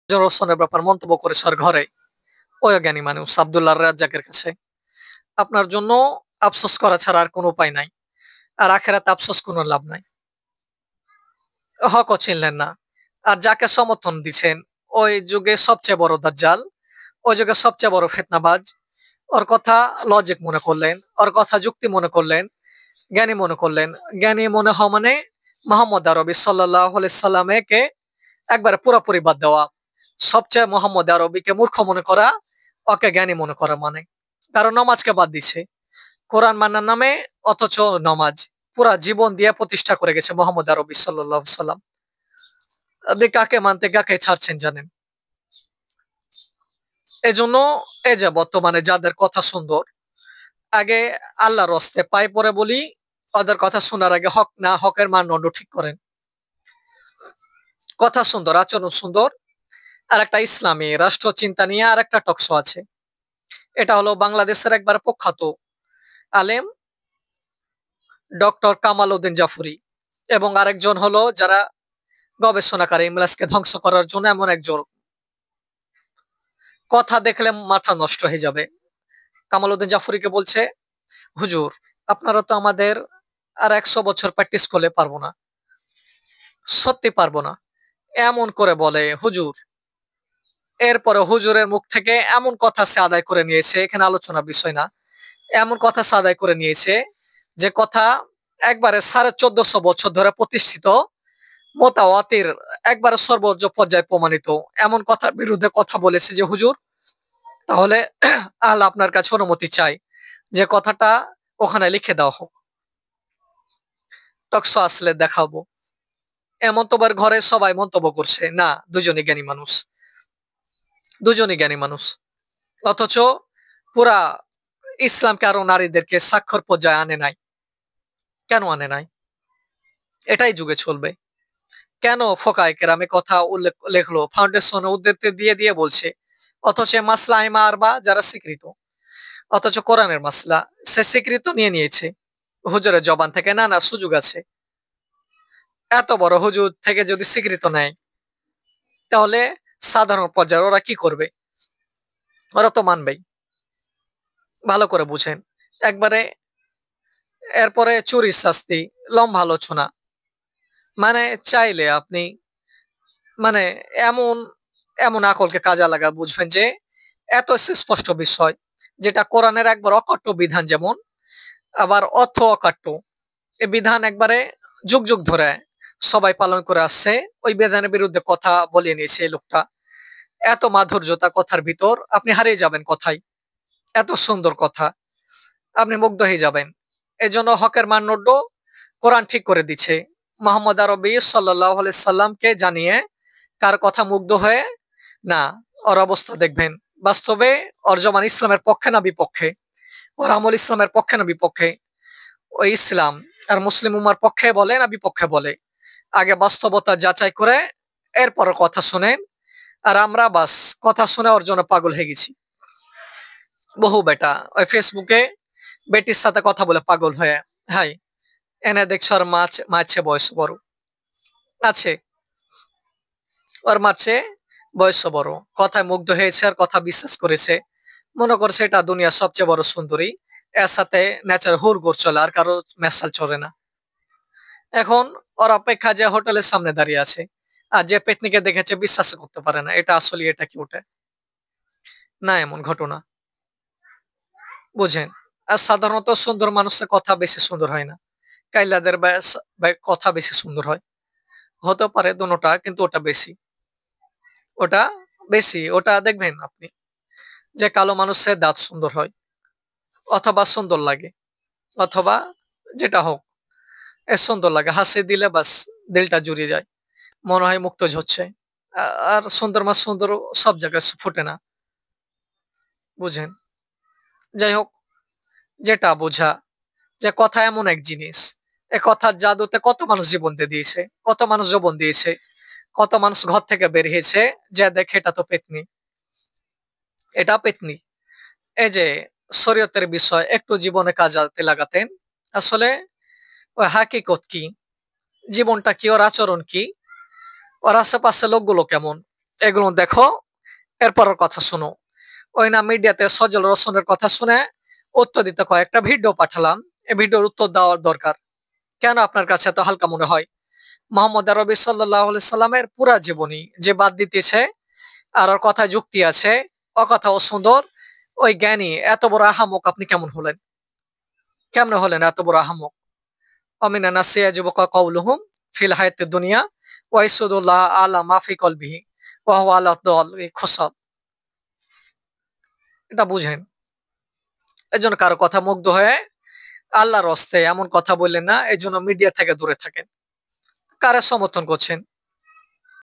রসনের ব্যাপার মন্তব্য করেছে ওর ঘরে। ওই জ্ঞানী মানুষ আব্দুল্লাহ রাজ্জাকের কাছে। আপনার জন্য আফসোস করা ছাড়া আর কোনো উপায় নাই। আর আখেরাতে আফসোস কোনো লাভ নাই। হকও চিনলেন না। আর যাকে সমর্থন দিছেন ওই যুগে সবচেয়ে বড় দাজ্জাল, ওই যুগে সবচেয়ে বড় ফিতনাবাজ। ওর কথা লজিক মনে করলেন, ওর কথা যুক্তি মনে করলেন, জ্ঞানী মনে করলেন। জ্ঞানী মনে হওয়া মানে মোহাম্মদ আরবি সাল্লাল্লাহু আলাইহি সাল্লামকে একবারে পুরোপুরি বাদ দেওয়া। সবচেয়ে মোহাম্মদ আরবিকে মূর্খ মনে করা, ওকে জ্ঞানী মনে করা মানে। কারণ নমাজকে বাদ দিছে কোরআন মানার নামে, অথচ নমাজ পুরা জীবন দিয়ে প্রতিষ্ঠা করে গেছে মোহাম্মদ আরবি সাল্লাল্লাহু আলাইহি সাল্লাম। আপনি কাকে মানতে কাকে ছাড়ছেন জানেন। এজন্য এই যে বর্তমানে যাদের কথা সুন্দর, আগে আল্লাহর রস্তে পায়ে পড়ে বলি, ওদের কথা শোনার আগে হক না হকের মানদণ্ড ঠিক করেন। কথা সুন্দর, আচরণ সুন্দর, আর একটা ইসলামী রাষ্ট্র চিন্তা নিয়ে আর একটা টকশো আছে। এটা হলো বাংলাদেশের একবার প্রখ্যাত আলেম ডক্টর কামাল উদ্দিন জাফরি, এবং আরেকজন হলো যারা গবেষণাকারী ইংরেজকে ধ্বংস করার জন্য এমন একজন। কথা দেখলে মাথা নষ্ট হয়ে যাবে। কামাল উদ্দিন জাফরিকে বলছে, হুজুর আপনারা তো আমাদের আর 100 বছর প্র্যাকটিস করলে পারবো না, সত্যি পারবো না, এমন করে বলে হুজুর। এরপরে হুজুরের মুখ থেকে এমন কথা সে আদায় করে নিয়েছে, এখানে আলোচনার বিষয় না, এমন কথা সে আদায় করে নিয়েছে যে কথা একবারে 1450 বছর ধরে প্রতিষ্ঠিত মোতাওয়াতির একবারে সর্বোচ্চ পর্যায়ে প্রমাণিত এমন কথার বিরুদ্ধে কথা বলেছে যে হুজুর, তাহলে আল্লাহ আপনার কাছে অনুমতি চাই যে কথাটা ওখানে লিখে দেওয়া হোক, টকশো আসলে দেখাবো। এমন তোবার ঘরে সবাই মন্তব্য করছে না, দুজনই জ্ঞানী মানুষ, দুজনই জ্ঞানী মানুষ। অথচ পুরা ইসলামকে আরো নারীদেরকে স্বাক্ষর পর্যায়ে আনে নাই। কেন আনে নাই? এটাই যুগে চলবে। কেন ফোকায় কেরামে কথা উল্লেখ লেখলো ফাউন্ডেশন উদ্ধৃতি দিয়ে দিয়ে বলছে, অথচ মাসলা ইমা আরবা যারা স্বীকৃত, অথচ কোরআনের মাসলা সে স্বীকৃত নিয়ে নিয়েছে হুজুরের জবান থেকে। না না, সুযোগ আছে। এত বড় হুজুর থেকে যদি স্বীকৃত নেয়, তাহলে সাধারণ পর্যায়ে ওরা কি করবে? ওরা তো মানবেই। ভালো করে বুঝেন একবারে। এরপরে চুরির শাস্তি, লম্বা আলোচনা। মানে চাইলে আপনি মানে এমন এমন আকলকে কাজে লাগা বুঝবেন যে এত সুস্পষ্ট বিষয়, যেটা কোরআনের একবার অকাট্য বিধান, যেমন আবার অর্থ অকাট্য। এই বিধান একবারে যুগ যুগ ধরে সবাই পালন করে আসছে, ওই বিধানের বিরুদ্ধে কথা বলিয়ে নিয়েছে এই লোকটা। এত মাধুর্যতা কথার ভিতর, আপনি হারিয়ে যাবেন কথায়। এত সুন্দর কথা, আপনি মুগ্ধ হয়ে যাবেন। এই জন্য হকের মানদণ্ড কোরআন ঠিক করে দিচ্ছে। মোহাম্মদ আরবি সাল্লাল্লাহু আলাইহি সাল্লামকে জানিয়ে কার কথা মুগ্ধ হয়ে না, ওর অবস্থা দেখবেন। বাস্তবে ওর জমান ইসলামের পক্ষে না বিপক্ষে, ওর আমল ইসলামের পক্ষে না বিপক্ষে, ওই ইসলাম আর মুসলিম উম্মার পক্ষে বলে না বিপক্ষে বলে, আগে বাস্তবতা যাচাই করে এরপর কথা শুনেন। আর আমরা বাস কথা শুনে ওর জন্য পাগল হয়ে গেছি। বহু বেটা ওই ফেসবুকে বেটির সাথে কথা বলে পাগল হয়ে, হাই এনে দেখছ ওর মাছে বয়স বড় আছে, ওর মাছে বয়স বড়, কথায় মুগ্ধ হয়েছে আর কথা বিশ্বাস করেছে, মনে করছে এটা দুনিয়ার সবচেয়ে বড় সুন্দরী, এর সাথে নেচার হুড়গোড় চলে, আর কারো মেসাল চলে না। এখন ওর অপেক্ষা যে হোটেলের সামনে দাঁড়িয়ে আছে, আর যে পেতনিকে দেখেছে বিশ্বাস করতে পারে না এটা আসলে, এটা কি ওটা না, এমন ঘটনা বুঝেন। আর সাধারণত সুন্দর মানুষের কথা বেশি সুন্দর হয় না, কাইলাদের কথা বেশি সুন্দর হয়। হতে পারে দুটোটা, কিন্তু ওটা বেশি, ওটা বেশি। ওটা দেখবেন আপনি যে কালো মানুষের দাঁত সুন্দর হয়, অথবা সুন্দর লাগে, অথবা যেটা হোক এর সুন্দর লাগে, হাসি দিলে বাস দিলটা জুড়িয়ে যায়, মনে হয় মুক্ত ঝরছে। আর সুন্দর মাছ সুন্দর সব জায়গায় ফুটে না, বুঝেন। যাই হোক, যেটা বোঝা যে কথা এমন এক জিনিস, এ কথার জাদুতে কত মানুষ জীবন দিয়ে দিয়েছে, কত মানুষ জীবন দিয়েছে, কত মানুষ ঘর থেকে বের হয়েছে যে দেখে এটা তো পেতনি, এটা পেতনি। এই যে শরীয়তের বিষয় একটু জীবনে কাজে লাগাতেন, আসলে ওই হাকিকত কি, জীবনটা কি, ওর আচরণ কি, ওর আশেপাশে লোকগুলো কেমন, এগুলো দেখো, এরপরের কথা শুনো। ওই না মিডিয়াতে সজল রসুনের কথা শুনে উত্তর দিতে কয়েকটা ভিডিও পাঠালাম। এই ভিডিওর উত্তর দেওয়ার দরকার। কেন আপনার কাছে এত হালকা মনে হয়? মোহাম্মদ আরবি সাল্লামের পুরা জীবনী যে বাদ দিতেছে, আর ওর কথা যুক্তি আছে, ও কথা ও সুন্দর, ওই জ্ঞানী এত বড় আহামক আপনি কেমন হলেন? কেমনে হলেন এত বড় আহামক? অমিনা নাসিয়া যুবক কওলুহুম ফিল হায়াতে দুনিয়া ওয়াইসুদুল্লাহ আলা মাফি কলবিহি ওয়া হুয়া আলা দল খুসাল। এটা বুঝেন। এজন্য কারো কথা মুগ্ধ হয়ে আল্লাহর হস্তে এমন কথা বললেন না, এই জন্য মিডিয়া থেকে দূরে থাকেন। কারা সমর্থন করছেন?